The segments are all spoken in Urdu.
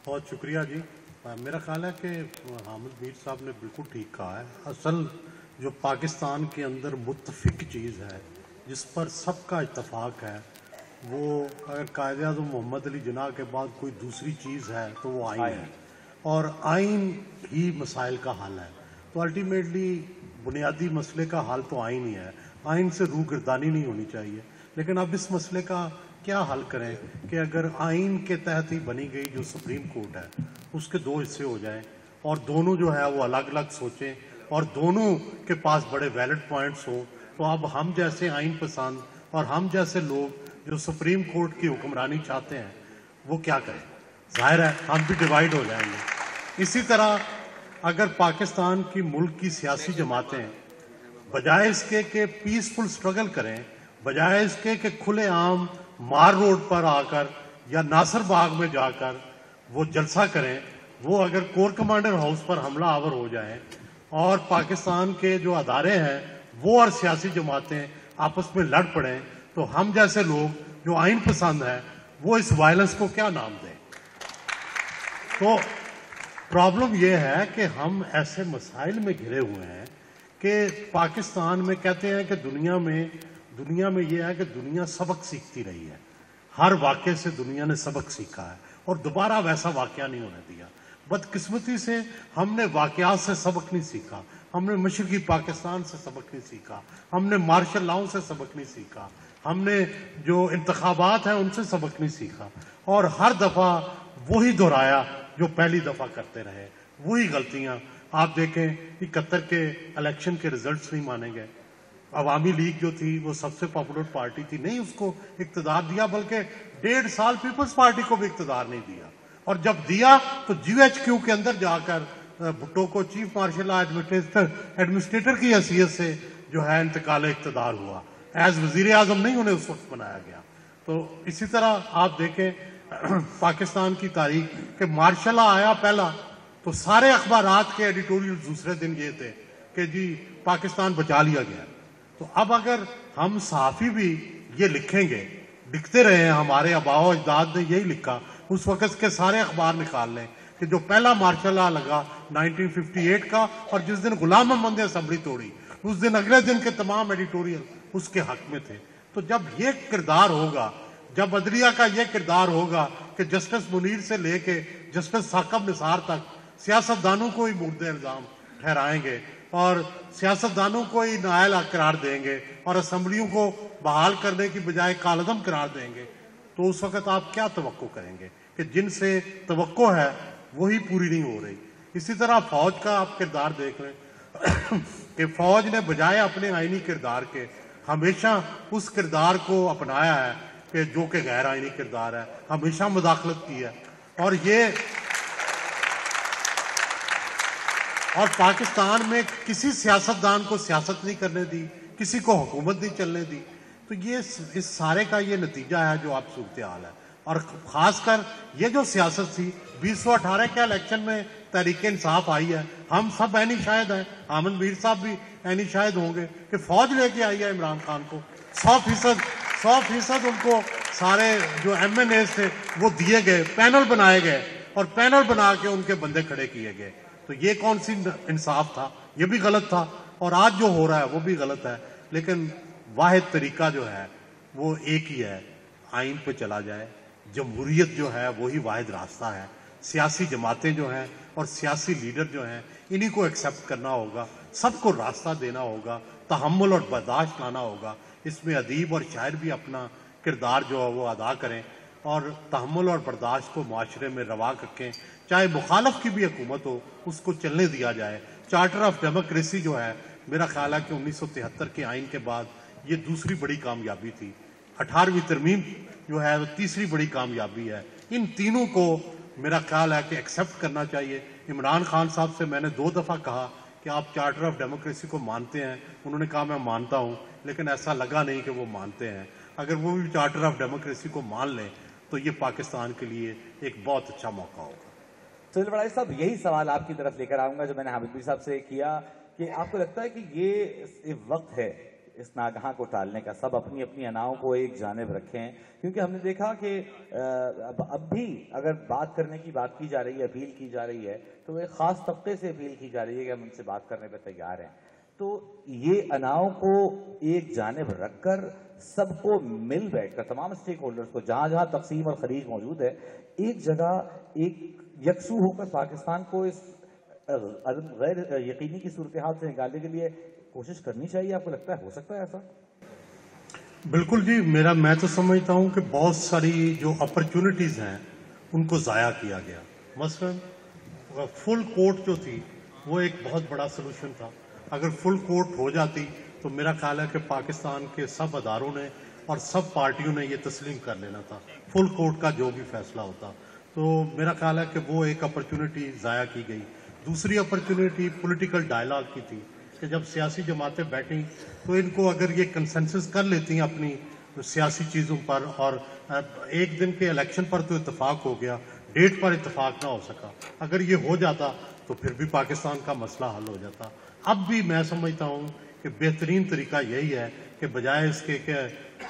بہت شکریہ جی. میرا خیال ہے کہ حامد میر صاحب نے بالکل ٹھیک کہا ہے. اصل جو پاکستان کے اندر متفق چیز ہے جس پر سب کا اتفاق ہے وہ اگر قائد اعظم محمد علی جناح کے بعد کوئی دوسری چیز ہے تو وہ آئین ہے, اور آئین ہی مسائل کا حل ہے. تو الٹیمیٹلی بنیادی مسئلے کا حل تو آئین ہی ہے. آئین سے روگردانی نہیں ہونی چاہیے. لیکن اب اس مسئلے کا کیا حل کریں کہ اگر آئین کے تحت ہی بنی گئی جو سپریم کورٹ ہے اس کے دو حصے ہو جائیں اور دونوں جو ہے وہ الگ الگ سوچیں اور دونوں کے پاس بڑے ویلڈ پوائنٹس ہوں, تو اب ہم جیسے آئین پسند اور ہم جیسے لوگ جو سپریم کورٹ کی حکمرانی چاہتے ہیں وہ کیا کریں؟ ظاہر ہے ہم بھی ڈیوائیڈ ہو جائیں گے. اسی طرح اگر پاکستان کی ملک کی سیاسی جماعتیں بجائے اس کے کہ پیسفل سٹرگل کریں, بجائے اس کے کہ کھلے عام مار روڈ پر آ کر یا ناصر باغ میں جا کر وہ جلسہ کریں, وہ اگر کور کمانڈر ہاؤس پر حملہ آور ہو جائیں اور پاکستان کے جو ادارے ہیں وہ اور سیاسی جماعتیں آپس میں لڑ پڑیں, تو ہم جیسے لوگ جو آئین پسند ہیں وہ اس وائلنس کو کیا نام دیں؟ تو پرابلم یہ ہے کہ ہم ایسے مسائل میں گھرے ہوئے ہیں کہ پاکستان میں کہتے ہیں کہ دنیا میں یہ ہے کہ دنیا سبق سیکھتی رہی ہے. ہر واقعے سے دنیا نے سبق سیکھا ہے اور دوبارہ ویسا واقعہ نہیں ہونے دیا. بدقسمتی سے ہم نے واقعات سے سبق نہیں سیکھا, ہم نے مشرقی پاکستان سے سبق نہیں سیکھا, ہم نے مارشل لاؤ سے سبق نہیں سیکھا, ہم نے جو انتخابات ہیں ان سے سبق نہیں سیکھا, اور ہر دفعہ وہی دہرایا جو پہلی دفعہ کرتے رہے, وہی غلطیاں. آپ دیکھیں 71 کے الیکشن کے ریزلٹس نہیں مانے گئے. عوامی لیگ جو تھی وہ سب سے پاپولر پارٹی تھی, نہیں اس کو اقتدار دیا بلکہ 1.5 سال پیپلز پارٹی کو بھی اقتدار نہیں دیا, اور جب دیا تو GHQ کے اندر جا کر بھٹو کو چیف مارشل ایڈمنسٹریٹر کی حیثیت سے جو ہے انتقال اقتدار ہوا, ایز وزیر اعظم نہیں انہیں اس وقت بنایا گیا. تو اسی طرح آپ دیکھیں پاکستان کی تاریخ کہ مارشل لا آیا پہلا تو سارے اخبارات کے ایڈیٹوریل دوسرے دن یہ تھے کہ جی پاکستان بچا لیا گیا. تو اب اگر ہم صحافی بھی یہ لکھیں گے, لکھتے رہے ہیں, ہمارے آباء و اجداد نے یہی لکھا, اس وقت کے سارے اخبار نکال لیں کہ جو پہلا مارشل لا لگا 1958 کا اور جس دن غلام محمد نے اسمبلی توڑی اس دن اگلے دن کے تمام ایڈیٹوریل اس کے حق میں تھے. تو جب یہ کردار ہوگا, جب عدلیہ کا یہ کردار ہوگا کہ جسٹس منیر سے لے کے جسٹس ثاقب نثار تک سیاستدانوں کو ہی مورد الزام ٹھہرائیں گے اور سیاستدانوں کو ہی نائل قرار دیں گے اور اسمبلیوں کو بحال کرنے کی بجائے کالعدم قرار دیں گے, تو اس وقت آپ کیا توقع کریں گے کہ جن سے توقع ہے وہی پوری نہیں ہو رہی. اسی طرح فوج کا آپ کردار دیکھ لیں کہ فوج نے بجائے اپنے آئینی کردار کے ہمیشہ اس کردار کو اپنایا ہے کہ جو کہ غیر آئینی کردار ہے, ہمیشہ مداخلت کی ہے, اور پاکستان میں کسی سیاستدان کو سیاست نہیں کرنے دی, کسی کو حکومت نہیں چلنے دی. تو یہ اس سارے کا یہ نتیجہ ہے جو آپ صورتحال ہے. اور خاص کر یہ جو سیاست تھی 2018 کے الیکشن میں تحریک انصاف آئی ہے, ہم سب عینی شاہد ہیں, حامد میر صاحب بھی عینی شاہد ہوں گے کہ فوج لے کے آئی ہے عمران خان کو, 100% ان کو سارے جو MNAs تھے وہ دیے گئے, پینل بنائے گئے اور پینل بنا کے ان کے بندے کھڑے کیے گئے. تو یہ کون سی انصاف تھا؟ یہ بھی غلط تھا, اور آج جو ہو رہا ہے وہ بھی غلط ہے. لیکن واحد طریقہ جو ہے وہ ایک ہی ہے, آئین پہ چلا جائے. جمہوریت جو ہے وہی واحد راستہ ہے. سیاسی جماعتیں جو ہیں اور سیاسی لیڈر جو ہیں انہی کو ایکسیپٹ کرنا ہوگا, سب کو راستہ دینا ہوگا, تحمل اور برداشت لانا ہوگا. اس میں ادیب اور شاعر بھی اپنا کردار جو ہے وہ ادا کریں اور تحمل اور برداشت کو معاشرے میں روا رکھیں. چاہے مخالف کی بھی حکومت ہو اس کو چلنے دیا جائے. چارٹر آف ڈیموکریسی جو ہے میرا خیال ہے کہ 1973 کے آئین کے بعد یہ دوسری بڑی کامیابی تھی. 18ویں ترمیم جو ہے وہ تیسری بڑی کامیابی ہے. ان تینوں کو میرا خیال ہے کہ ایکسیپٹ کرنا چاہیے. عمران خان صاحب سے میں نے 2 دفعہ کہا کہ آپ چارٹر آف ڈیموکریسی کو مانتے ہیں, انہوں نے کہا میں مانتا ہوں, لیکن ایسا لگا نہیں کہ وہ مانتے ہیں. اگر وہ بھی چارٹر آف ڈیموکریسی کو مان لیں تو یہ پاکستان کے لیے ایک بہت اچھا موقع ہوگا. سہیل بڑائی صاحب, یہی سوال آپ کی طرف لے کر آؤں گا جو میں نے حامد میر صاحب سے کیا, کہ آپ کو لگتا ہے کہ یہ وقت ہے اس ناگہاں کو ٹالنے کا، سب اپنی اپنی اناؤں کو ایک جانب رکھیں، کیونکہ ہم نے دیکھا کہ اب بھی اگر بات کرنے کی بات کی جا رہی ہے، اپیل کی جا رہی ہے، تو ایک خاص طبقے سے اپیل کی جا رہی ہے کہ ہم ان سے بات کرنے پہ تیار ہیں. تو یہ اناؤں کو ایک جانب رکھ کر سب کو مل بیٹھ کر، تمام اسٹیک ہولڈرز کو، جہاں جہاں تقسیم اور خلیج موجود ہے، ایک جگہ ایک یکسو ہو کر پاکستان کو اس غیر یقینی کی صورتحال سے نکالنے کے لیے کوشش کرنی چاہیے. آپ کو لگتا ہے ہو سکتا ہے ایسا؟ بالکل جی، میں تو سمجھتا ہوں کہ بہت ساری جو اپرچونٹیز ہیں ان کو ضائع کیا گیا. مثلا فل کورٹ جو تھی وہ ایک بہت بڑا سلوشن تھا. اگر فل کورٹ ہو جاتی تو میرا خیال ہے کہ پاکستان کے سب اداروں نے اور سب پارٹیوں نے یہ تسلیم کر لینا تھا فل کورٹ کا جو بھی فیصلہ ہوتا. تو میرا خیال ہے کہ وہ ایک اپرچونٹی ضائع کی گئی. دوسری اپرچونٹی پولیٹیکل ڈائلاگ کی تھی کہ جب سیاسی جماعتیں بیٹھیں تو ان کو اگر یہ کنسنسس کر لیتی ہیں اپنی سیاسی چیزوں پر، اور ایک دن کے الیکشن پر تو اتفاق ہو گیا، ڈیٹ پر اتفاق نہ ہو سکا، اگر یہ ہو جاتا تو پھر بھی پاکستان کا مسئلہ حل ہو جاتا. اب بھی میں سمجھتا ہوں کہ بہترین طریقہ یہی ہے کہ بجائے اس کے کہ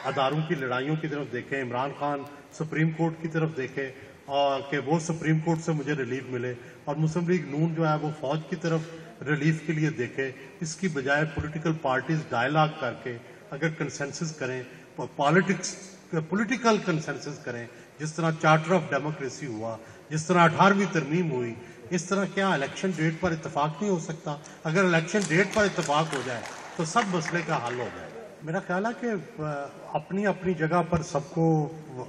اداروں کی لڑائیوں کی طرف دیکھیں، عمران خان سپریم کورٹ کی طرف دیکھے اور کہ وہ سپریم کورٹ سے مجھے ریلیف ملے، اور مسلم لیگ نون جو ہے وہ فوج کی طرف ریلیف کے لیے دیکھے. اس کی بجائے پولیٹیکل پارٹیز ڈائلاگ کر کے اگر کنسنسس کریں، پولیٹیکل کنسنسس کریں، جس طرح چارٹر آف ڈیموکریسی ہوا، جس طرح 18ویں ترمیم ہوئی، اس طرح کیا الیکشن ڈیٹ پر اتفاق نہیں ہو سکتا؟ اگر الیکشن ڈیٹ پر اتفاق ہو جائے تو سب مسئلے کا حل ہو جائے. میرا خیال ہے کہ اپنی اپنی جگہ پر سب کو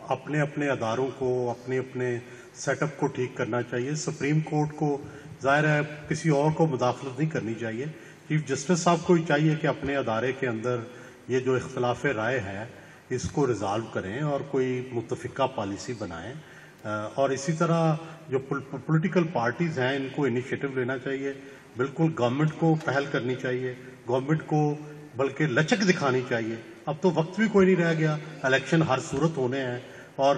اپنے اپنے اداروں کو، اپنے اپنے سیٹ اپ کو ٹھیک کرنا چاہیے. سپریم کورٹ کو ظاہر ہے کسی اور کو مداخلت نہیں کرنی چاہیے. چیف جسٹس صاحب کو ہی چاہیے کہ اپنے ادارے کے اندر یہ جو اختلاف رائے ہے اس کو ریزالو کریں اور کوئی متفقہ پالیسی بنائیں. اور اسی طرح جو پولیٹیکل پارٹیز ہیں ان کو انیشیٹو لینا چاہیے. بالکل گورنمنٹ کو پہل کرنی چاہیے، گورنمنٹ کو بلکہ لچک دکھانی چاہیے. اب تو وقت بھی کوئی نہیں رہ گیا، الیکشن ہر صورت ہونے ہیں، اور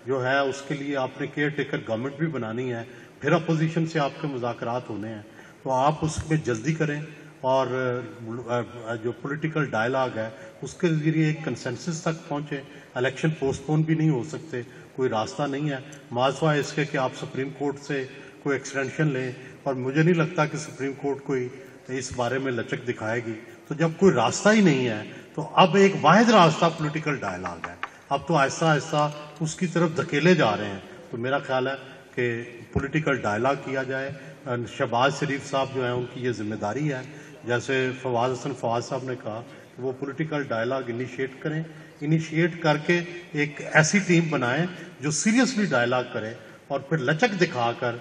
جو ہے اس کے لیے آپ نے کیئر ٹیکر گورنمنٹ بھی بنانی ہے، پھر اپوزیشن سے آپ کے مذاکرات ہونے ہیں. تو آپ اس میں جلدی کریں اور جو پولیٹیکل ڈائلاگ ہے اس کے ذریعے ایک کنسنسس تک پہنچیں. الیکشن پوسٹ پون بھی نہیں ہو سکتے، کوئی راستہ نہیں ہے. ماضوہ اس کے کہ آپ سپریم کورٹ سے کوئی ایکسٹینشن لیں، اور مجھے نہیں لگتا کہ سپریم کورٹ کوئی اس بارے میں لچک دکھائے گی. تو جب کوئی راستہ ہی نہیں ہے تو اب ایک واحد راستہ پولیٹیکل ڈائلاگ ہے. اب تو آہستہ آہستہ اس کی طرف دھکیلے جا رہے ہیں. تو میرا خیال ہے کہ پولیٹیکل ڈائلاگ کیا جائے. شہباز شریف صاحب جو ہیں ان کی یہ ذمہ داری ہے، جیسے فواز حسن فواز صاحب نے کہا کہ وہ پولیٹیکل ڈائلاگ انیشیٹ کریں، انیشیٹ کر کے ایک ایسی ٹیم بنائیں جو سیریسلی ڈائلاگ کرے، اور پھر لچک دکھا کر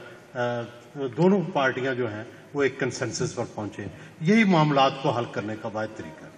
دونوں پارٹیاں جو ہیں وہ ایک کنسنسس پر پہنچیں. یہی معاملات کو حل کرنے کا واحد طریقہ ہے.